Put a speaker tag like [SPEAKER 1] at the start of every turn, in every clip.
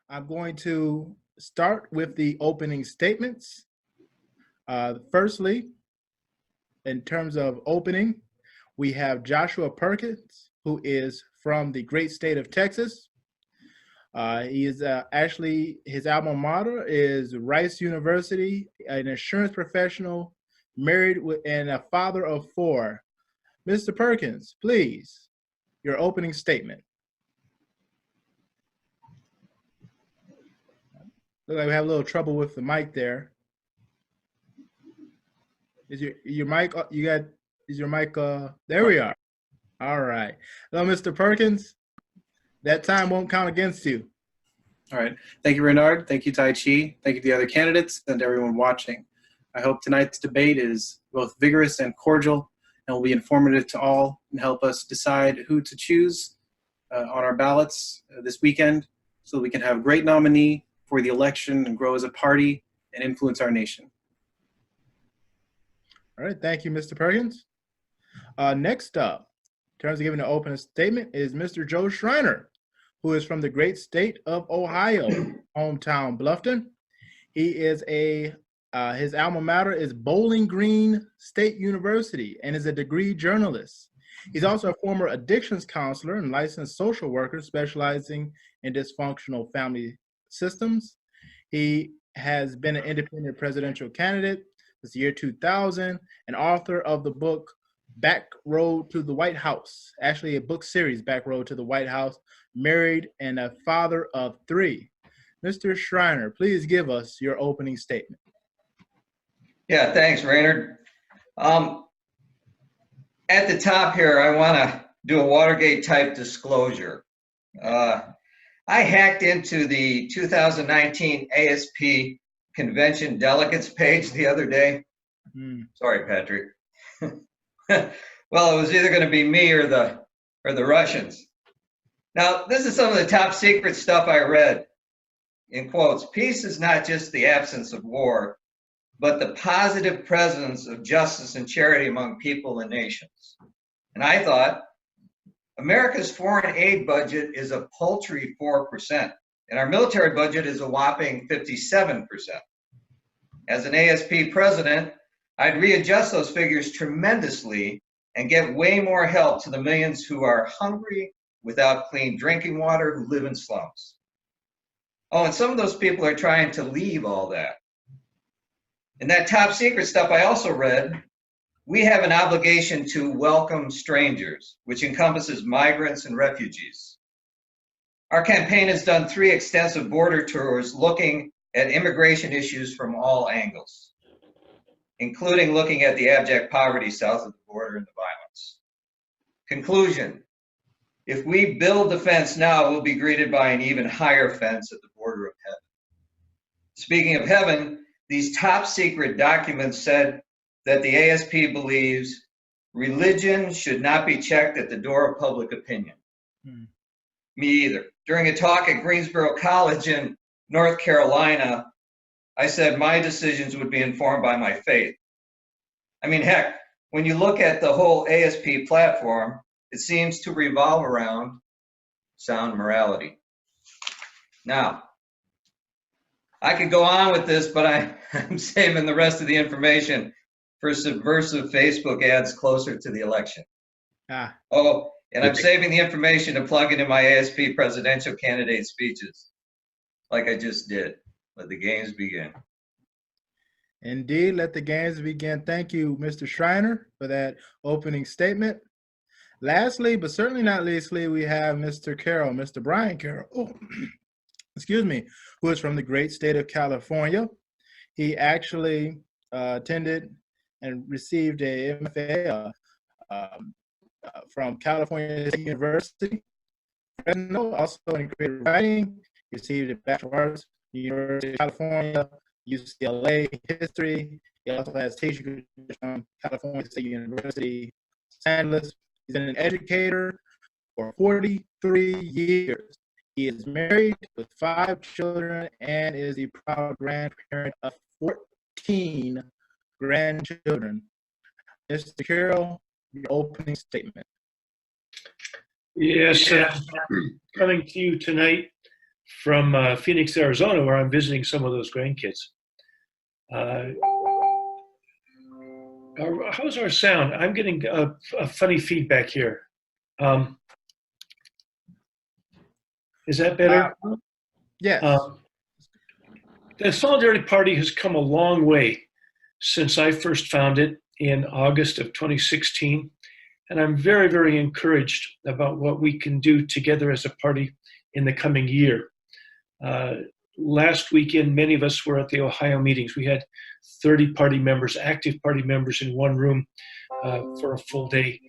[SPEAKER 1] I'm going to start with the opening statements. Firstly, in terms of opening, we have Joshua Perkins, who is from the great state of Texas. He is actually, his alma mater is Rice University, an insurance professional, married and a father of 4. Mr. Perkins, please, your opening statement. Look like we have a little trouble with the mic there. Is your mic, is your mic, there we are. All right. Hello, Mr. Perkins. That time won't count against you.
[SPEAKER 2] All right. Thank you, Renard. Thank you, Tai Chi. Thank you to the other candidates and everyone watching. I hope tonight's debate is both vigorous and cordial and will be informative to all and help us decide who to choose on our ballots this weekend so that we can have a great nominee for the election and grow as a party and influence our nation.
[SPEAKER 1] All right. Thank you, Mr. Perkins. Next up, in terms of giving an opening statement, is Mr. Joe Schriner, who is from the great state of Ohio, hometown Bluffton. He is his alma mater is Bowling Green State University and is a degree journalist. He's also a former addictions counselor and licensed social worker specializing in dysfunctional family systems. He has been an independent presidential candidate since the year 2000 and author of the book Back Road to the White House, actually a book series, Back Road to the White House, married and a father of 3. Mr. Schriner, please give us your opening statement.
[SPEAKER 3] Yeah, thanks, Raynard. At the top here, I want to do a Watergate type disclosure. I hacked into the 2019 ASP convention delegates page the other day. Sorry, Patrick. Well, it was either going to be me or the Russians. Now, this is some of the top secret stuff I read. In quotes, peace is not just the absence of war, but the positive presence of justice and charity among people and nations. And I thought, America's foreign aid budget is a paltry 4%, and our military budget is a whopping 57%. As an ASP president, I'd readjust those figures tremendously and get way more help to the millions who are hungry, without clean drinking water, who live in slums. Oh, and some of those people are trying to leave all that. In that top secret stuff I also read, we have an obligation to welcome strangers, which encompasses migrants and refugees. Our campaign has done 3 extensive border tours looking at immigration issues from all angles, including looking at the abject poverty south of the border and the violence. Conclusion, if we build the fence now, we'll be greeted by an even higher fence at the border of heaven. Speaking of heaven, these top secret documents said that the ASP believes religion should not be checked at the door of public opinion. Me either. During a talk at Greensboro College in North Carolina, I said my decisions would be informed by my faith. I mean, heck, when you look at the whole ASP platform, it seems to revolve around sound morality. Now, I could go on with this, but I'm saving the rest of the information for subversive Facebook ads closer to the election. Oh, and I'm saving the information to plug into my ASP presidential candidate speeches, like I just did. Let the games begin.
[SPEAKER 1] Indeed, let the games begin. Thank you, Mr. Schriner, for that opening statement. Lastly, but certainly not leastly, we have Mr. Carroll, Mr. Brian Carroll, excuse me, who is from the great state of California. He actually attended and received a MFA from California State University. Also in creative writing, he received a Bachelor of Arts, University of California, UCLA history. He also has teaching from California State University, Los Angeles. He's been an educator for 43 years. He is married with 5 children and is the proud grandparent of 14 grandchildren. Mr. Carroll, your opening statement.
[SPEAKER 4] Yes, coming to you tonight from Phoenix, Arizona, where I'm visiting some of those grandkids. How's our sound? I'm getting a funny feedback here. Is that better?
[SPEAKER 1] Yes.
[SPEAKER 4] The Solidarity Party has come a long way since I first found it in August of 2016. And I'm very, very encouraged about what we can do together as a party in the coming year. Last weekend, many of us were at the Ohio meetings. We had 30 party members, active party members in one room for a full day.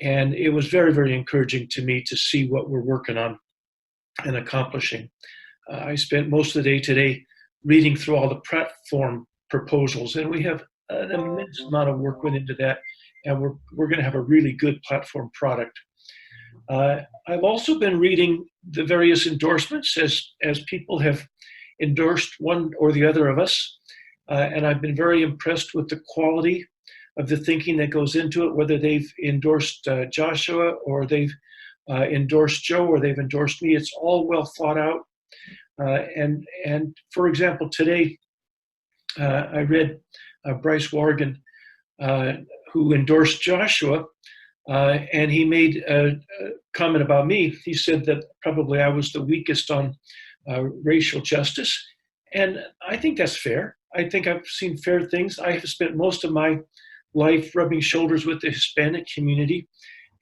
[SPEAKER 4] And it was very, very encouraging to me to see what we're working on and accomplishing. I spent most of the day today reading through all the platform proposals, and we have an immense amount of work went into that, and we're going to have a really good platform product. I've also been reading the various endorsements as people have endorsed one or the other of us, and I've been very impressed with the quality of the thinking that goes into it, whether they've endorsed Joshua or they've endorsed Joe or they've endorsed me. It's all well thought out. And for example, today I read Bryce Wargan, who endorsed Joshua, and he made a comment about me. He said that probably I was the weakest on racial justice, and I think that's fair. I think I've seen fair things. I have spent most of my life rubbing shoulders with the Hispanic community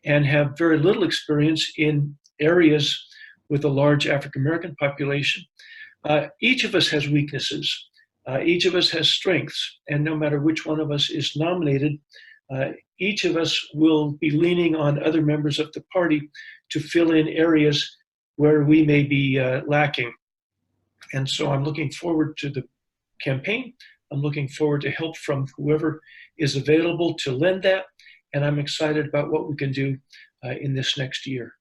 [SPEAKER 4] and have very little experience in areas with a large African American population. Each of us has weaknesses. Each of us has strengths, and no matter which one of us is nominated, each of us will be leaning on other members of the party to fill in areas where we may be lacking. And so I'm looking forward to the campaign. I'm looking forward to help from whoever is available to lend that, and I'm excited about what we can do in this next year.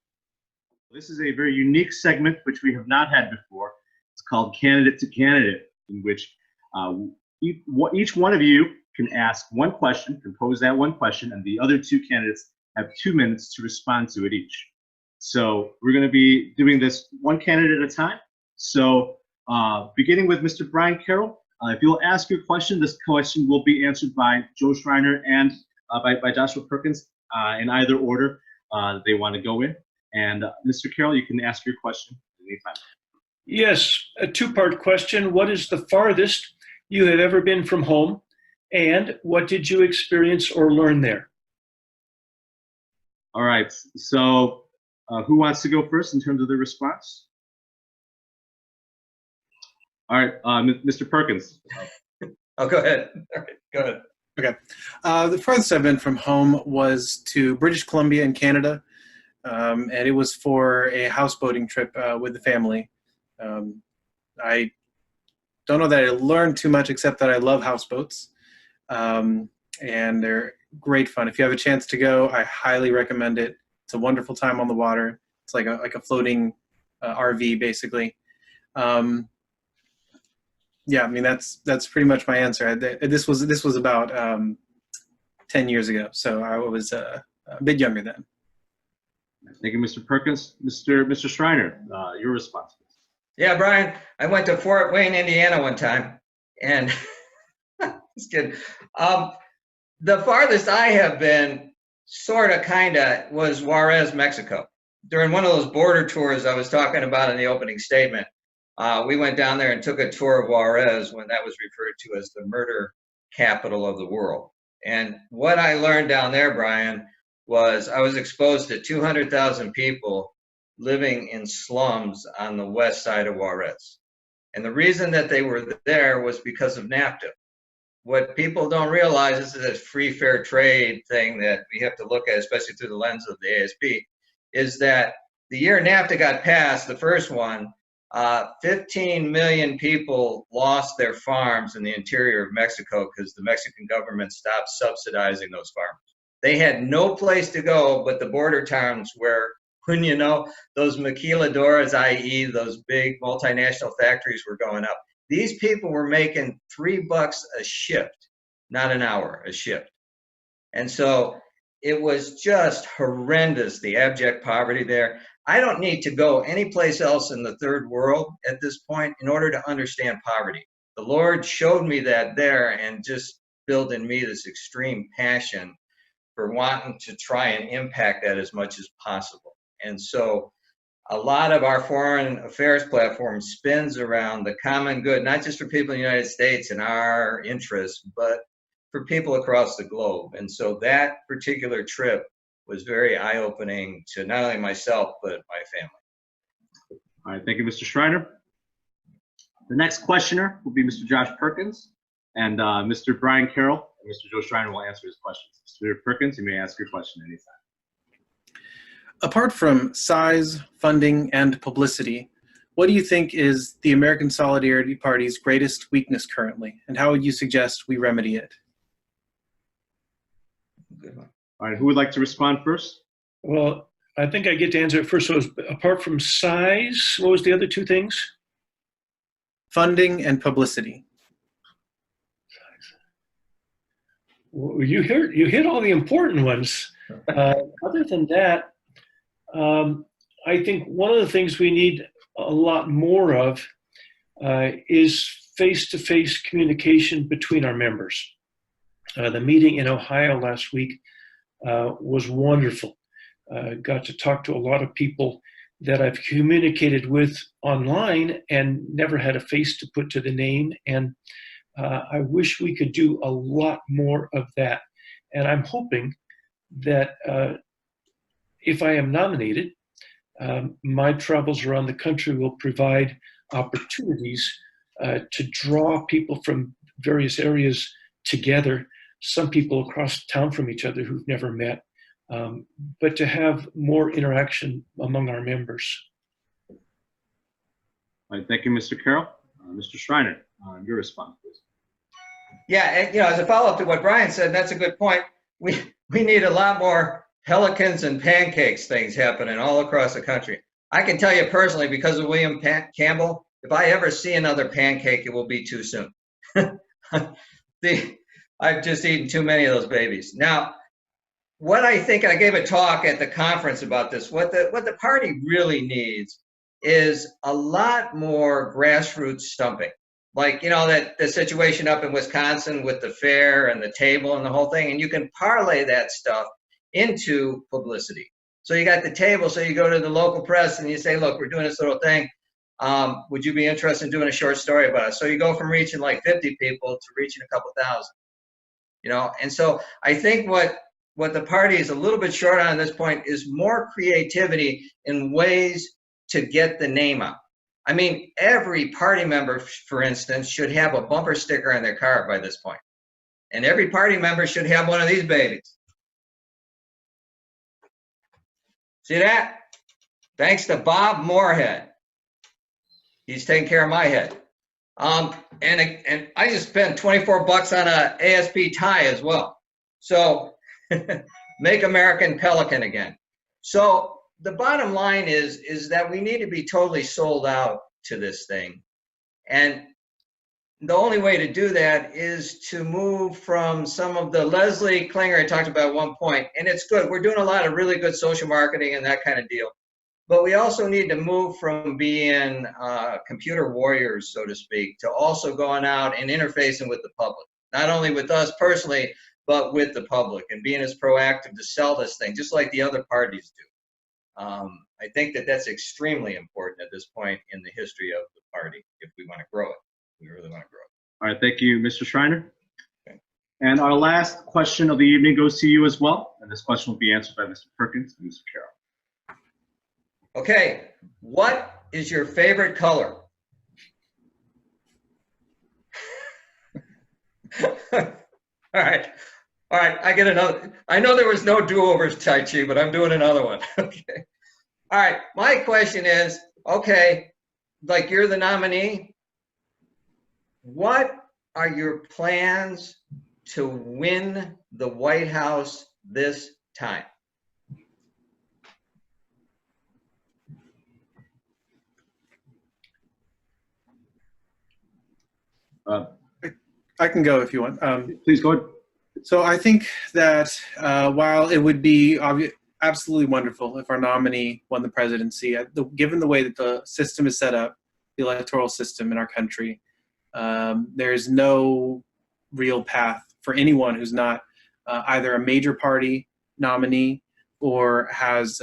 [SPEAKER 5] This is a very unique segment which we have not had before. It's called Candidate to Candidate, in which each one of you can ask one question, can pose that one question, and the other two candidates have 2 minutes to respond to it each. So we're going to be doing this one candidate at a time. So beginning with Mr. Brian Carroll, if you'll ask your question, this question will be answered by Joe Schriner and by Joshua Perkins in either order they want to go in. And Mr. Carroll, you can ask your question at any time.
[SPEAKER 4] Yes, a 2-part question. What is the farthest you have ever been from home, and what did you experience or learn there?
[SPEAKER 5] All right, so who wants to go first in terms of the response? All right, Mr. Perkins.
[SPEAKER 3] Oh, go ahead. All right, go ahead.
[SPEAKER 2] Okay. The furthest I've been from home was to British Columbia in Canada, and it was for a houseboating trip with the family. I don't know that I learned too much except that I love houseboats, and they're great fun. If you have a chance to go, I highly recommend it. It's a wonderful time on the water. It's like a floating RV, basically. Yeah, I mean that's pretty much my answer. This was about 10 years ago, so I was a bit younger then.
[SPEAKER 5] Thank you, Mr. Perkins. Mr. Schriner, your response.
[SPEAKER 3] Yeah, Brian, I went to Fort Wayne, Indiana one time, and just kidding. The farthest I have been, sort of, kind of, was Juarez, Mexico. During one of those border tours I was talking about in the opening statement, we went down there and took a tour of Juarez when that was referred to as the murder capital of the world. And what I learned down there, Brian, was I was exposed to 200,000 people living in slums on the west side of Juarez. And the reason that they were there was because of NAFTA. What people don't realize is this free fair trade thing that we have to look at, especially through the lens of the ASP, is that the year NAFTA got passed, the first one, 15 million people lost their farms in the interior of Mexico because the Mexican government stopped subsidizing those farms. They had no place to go but the border towns where, when you know, those maquiladoras, i.e. those big multinational factories were going up. These people were making $3 a shift, not an hour, a shift. And so it was just horrendous, the abject poverty there. I don't need to go anyplace else in the third world at this point in order to understand poverty. The Lord showed me that there and just built in me this extreme passion for wanting to try and impact that as much as possible. And so a lot of our foreign affairs platform spins around the common good, not just for people in the United States and our interests, but for people across the globe. And so that particular trip was very eye-opening to not only myself, but my family.
[SPEAKER 5] All right, thank you, Mr. Schriner. The next questioner will be Mr. Josh Perkins, and Mr. Brian Carroll and Mr. Joe Schriner will answer his questions. Mr. Perkins, you may ask your question anytime.
[SPEAKER 2] Apart from size, funding, and publicity, what do you think is the American Solidarity Party's greatest weakness currently, and how would you suggest we remedy it?
[SPEAKER 3] Good one.
[SPEAKER 5] All right, who would like to respond first?
[SPEAKER 4] Well, I think I get to answer it first. So apart from size, what was the other two things?
[SPEAKER 2] Funding and publicity.
[SPEAKER 4] Well, you hit all the important ones. Other than that, I think one of the things we need a lot more of is face-to-face communication between our members. The meeting in Ohio last week was wonderful. Got to talk to a lot of people that I've communicated with online and never had a face to put to the name. And I wish we could do a lot more of that. And I'm hoping that if I am nominated, my travels around the country will provide opportunities to draw people from various areas together, some people across town from each other who've never met, but to have more interaction among our members.
[SPEAKER 5] All right, thank you, Mr. Carroll. Mr. Schriner, your response, please.
[SPEAKER 3] Yeah, and as a follow-up to what Brian said, that's a good point. We need a lot more pelicans and pancakes things happening all across the country. I can tell you personally, because of William Campbell, if I ever see another pancake, it will be too soon. I've just eaten too many of those babies. Now, what I think, I gave a talk at the conference about this, what the party really needs is a lot more grassroots stumping. Like, that the situation up in Wisconsin with the fair and the table and the whole thing, and you can parlay that stuff into publicity. So you got the table, so you go to the local press and you say, look, we're doing this little thing. Would you be interested in doing a short story about it? So you go from reaching like 50 people to reaching a couple thousand, And so I think what the party is a little bit short on at this point is more creativity in ways to get the name out. I mean, every party member, for instance, should have a bumper sticker on their car by this point. And every party member should have one of these babies. See that? Thanks to Bob Moorhead. He's taking care of my head. And I just spent 24 bucks on a ASP tie as well. So make American Pelican again. So the bottom line is that we need to be totally sold out to this thing. And the only way to do that is to move from some of the Leslie Klinger I talked about at one point, and it's good. We're doing a lot of really good social marketing and that kind of deal. But we also need to move from being computer warriors, so to speak, to also going out and interfacing with the public. Not only with us personally, but with the public, and being as proactive to sell this thing, just like the other parties do. I think that that's extremely important at this point in the history of the party if we want to grow it. We really want to grow it.
[SPEAKER 5] All right, thank you, Mr. Schriner.
[SPEAKER 3] Okay.
[SPEAKER 5] And our last question of the evening goes to you as well. And this question will be answered by Mr. Perkins and Mr. Carroll.
[SPEAKER 3] Okay, what is your favorite color? All right, I get another. I know there was no do-overs, Tai Chi, but I'm doing another one. Okay. All right, my question is, okay, like you're the nominee, what are your plans to win the White House this time?
[SPEAKER 2] I can go if you want.
[SPEAKER 5] Please go ahead.
[SPEAKER 2] So I think that while it would be obvious, absolutely wonderful if our nominee won the presidency. Given the way that the system is set up, the electoral system in our country, there's no real path for anyone who's not either a major party nominee or has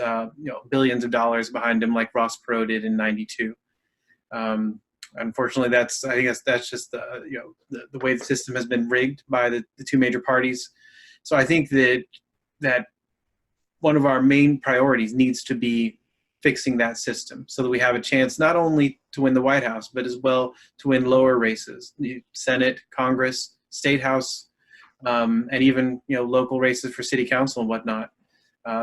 [SPEAKER 2] billions of dollars behind him, like Ross Perot did in '92. Unfortunately, I guess that's just the way the system has been rigged by the two major parties. So I think that one of our main priorities needs to be fixing that system so that we have a chance not only to win the White House, but as well to win lower races, the Senate, Congress, State House, and even local races for City Council and whatnot.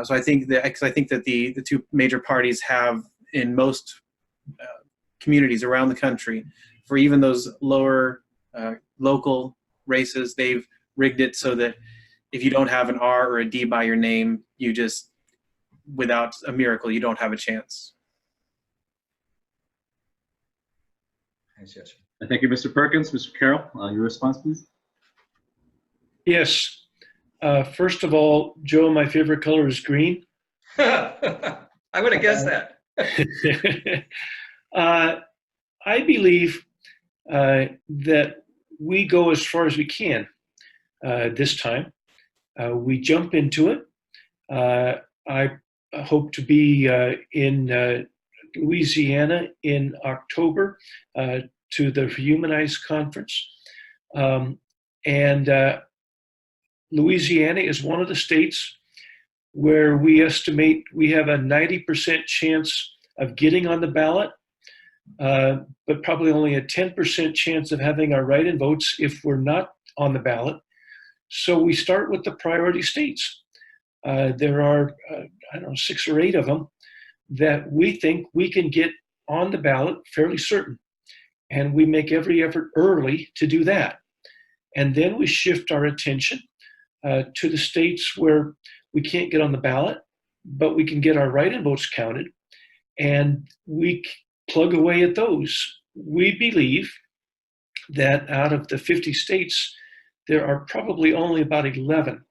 [SPEAKER 2] So I think that the two major parties have in most communities around the country, for even those lower local races, they've rigged it so that if you don't have an R or a D by your name, you just, without a miracle, you don't have a chance.
[SPEAKER 3] Thanks, Josh.
[SPEAKER 5] Thank you, Mr. Perkins. Mr. Carroll, your response, please.
[SPEAKER 4] Yes. First of all, Joe, my favorite color is green.
[SPEAKER 3] I would have guessed that.
[SPEAKER 4] I believe that we go as far as we can this time. We jump into it. I hope to be in Louisiana in October to the Humanize Conference. And Louisiana is one of the states where we estimate we have a 90% chance of getting on the ballot, but probably only a 10% chance of having our write-in votes if we're not on the ballot. So we start with the priority states. There are, 6 or 8 of them that we think we can get on the ballot fairly certain. And we make every effort early to do that. And then we shift our attention to the states where we can't get on the ballot, but we can get our write-in votes counted, and we plug away at those. We believe that out of the 50 states, there are probably only about 11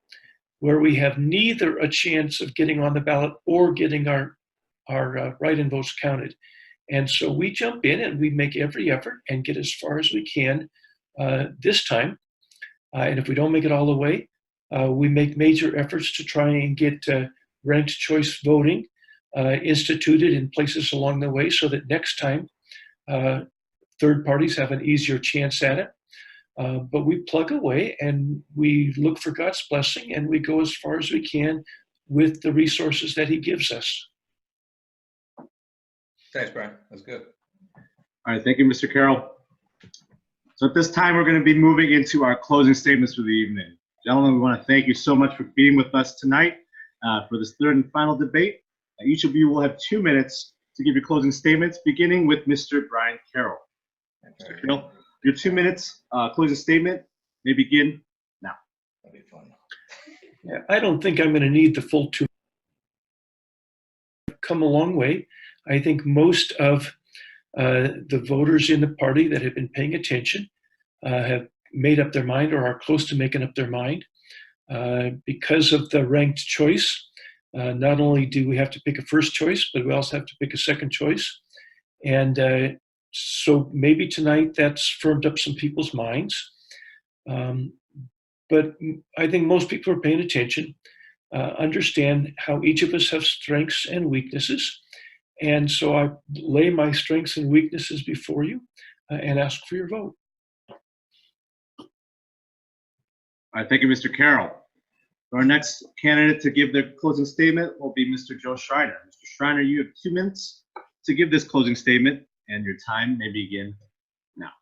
[SPEAKER 4] where we have neither a chance of getting on the ballot or getting our write-in votes counted. And so we jump in and we make every effort and get as far as we can this time. And if we don't make it all the way, we make major efforts to try and get ranked choice voting instituted in places along the way so that next time third parties have an easier chance at it. But we plug away and we look for God's blessing and we go as far as we can with the resources that He gives us.
[SPEAKER 3] Thanks, Brian. That's good.
[SPEAKER 5] All right, thank you, Mr. Carroll. So at this time, we're going to be moving into our closing statements for the evening. Gentlemen, we want to thank you so much for being with us tonight for this third and final debate. Each of you will have 2 minutes to give your closing statements, beginning with Mr. Brian Carroll. Mr. Carroll, your 2 minutes closing statement may begin now.
[SPEAKER 3] That'll be fun.
[SPEAKER 4] Yeah, I don't think I'm going to need the full 2 minutes. I've come a long way. I think most of the voters in the party that have been paying attention have made up their mind or are close to making up their mind. Because of the ranked choice, not only do we have to pick a first choice, but we also have to pick a second choice. And so maybe tonight that's firmed up some people's minds. But I think most people are paying attention, understand how each of us have strengths and weaknesses. And so I lay my strengths and weaknesses before you and ask for your vote.
[SPEAKER 5] All right, thank you, Mr. Carroll. Our next candidate to give their closing statement will be Mr. Joe Schriner. Mr. Schriner, you have 2 minutes to give this closing statement, and your time may begin now.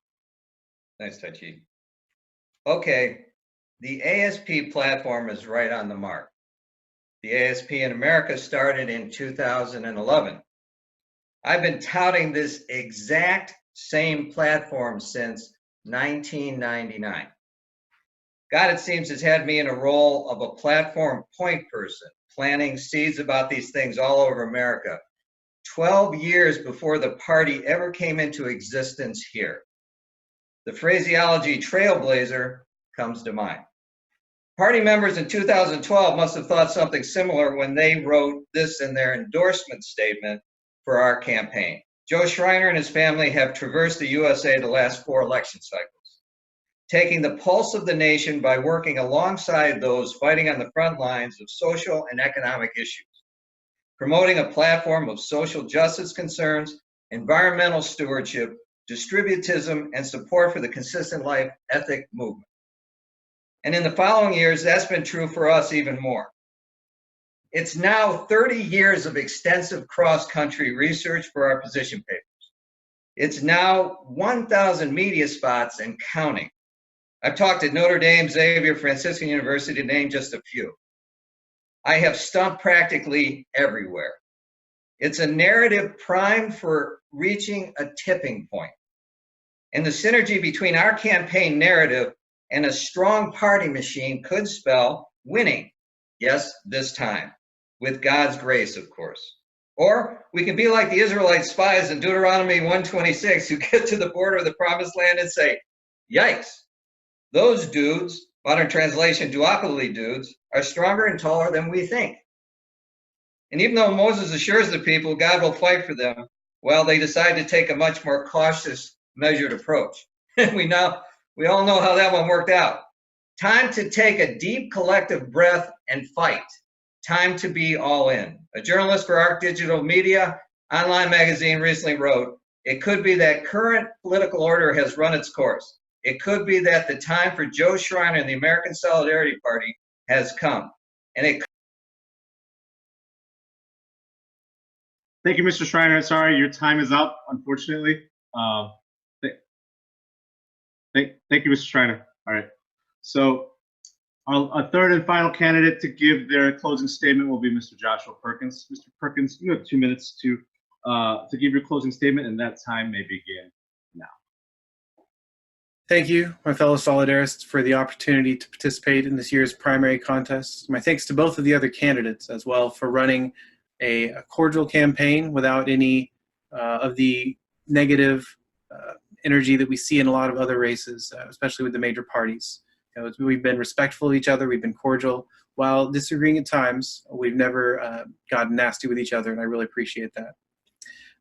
[SPEAKER 3] Thanks, Tai Chi. Okay, the ASP platform is right on the mark. The ASP in America started in 2011. I've been touting this exact same platform since 1999. God, it seems, has had me in a role of a platform point person, planting seeds about these things all over America, 12 years before the party ever came into existence here. The phraseology trailblazer comes to mind. Party members in 2012 must have thought something similar when they wrote this in their endorsement statement for our campaign. Joe Schriner and his family have traversed the USA the last 4 election cycles, taking the pulse of the nation by working alongside those fighting on the front lines of social and economic issues, promoting a platform of social justice concerns, environmental stewardship, distributism, and support for the consistent life ethic movement. And in the following years, that's been true for us even more. It's now 30 years of extensive cross-country research for our position papers. It's now 1,000 media spots and counting. I've talked at Notre Dame, Xavier, Franciscan University, to name just a few. I have stumped practically everywhere. It's a narrative primed for reaching a tipping point. And the synergy between our campaign narrative and a strong party machine could spell winning. Yes, this time, with God's grace, of course. Or we can be like the Israelite spies in Deuteronomy 1:26 who get to the border of the promised land and say, yikes, those dudes, modern translation, duopoly dudes, are stronger and taller than we think. And even though Moses assures the people God will fight for them, well, they decide to take a much more cautious, measured approach. we all know how that one worked out. Time to take a deep collective breath and fight. Time to be all in. A journalist for Arc Digital Media online magazine recently wrote, it could be that current political order has run its course. It could be that the time for Joe Schriner and the American Solidarity Party has come. And
[SPEAKER 5] Thank you, Mr. Schriner. Sorry, your time is up, unfortunately. Thank you, Mr. Schriner. All right. So our third and final candidate to give their closing statement will be Mr. Joshua Perkins. Mr. Perkins, you have 2 minutes to give your closing statement, and that time may begin now.
[SPEAKER 2] Thank you, my fellow Solidarists, for the opportunity to participate in this year's primary contest. My thanks to both of the other candidates as well for running a cordial campaign without any of the negative energy that we see in a lot of other races, especially with the major parties. You know, we've been respectful of each other, we've been cordial. While disagreeing at times, we've never gotten nasty with each other, and I really appreciate that.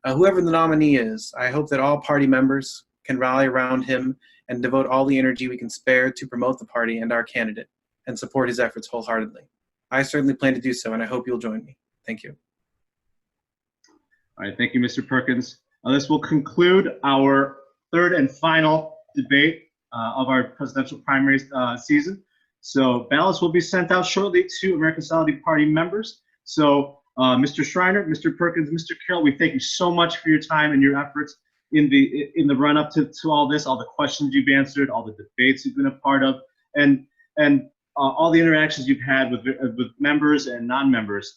[SPEAKER 2] Whoever the nominee is, I hope that all party members can rally around him and devote all the energy we can spare to promote the party and our candidate and support his efforts wholeheartedly. I certainly plan to do so, and I hope you'll join me. Thank you.
[SPEAKER 5] All right, thank you, Mr. Perkins. This will conclude our third and final debate of our presidential primary season. So ballots will be sent out shortly to American Solidarity Party members. So Mr. Schriner, Mr. Perkins, Mr. Carroll, we thank you so much for your time and your efforts in the run-up to all this, all the questions you've answered, all the debates you've been a part of, and all the interactions you've had with members and non-members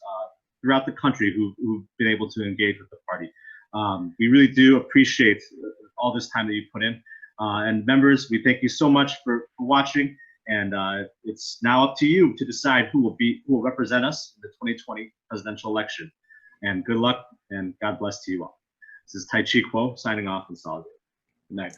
[SPEAKER 5] throughout the country who've been able to engage with the party. We really do appreciate all this time that you put in. And members, we thank you so much for watching. And it's now up to you to decide who will represent us in the 2020 presidential election. And good luck and God bless to you all. This is Tai Chi Kuo signing off in Solidarity. Good night.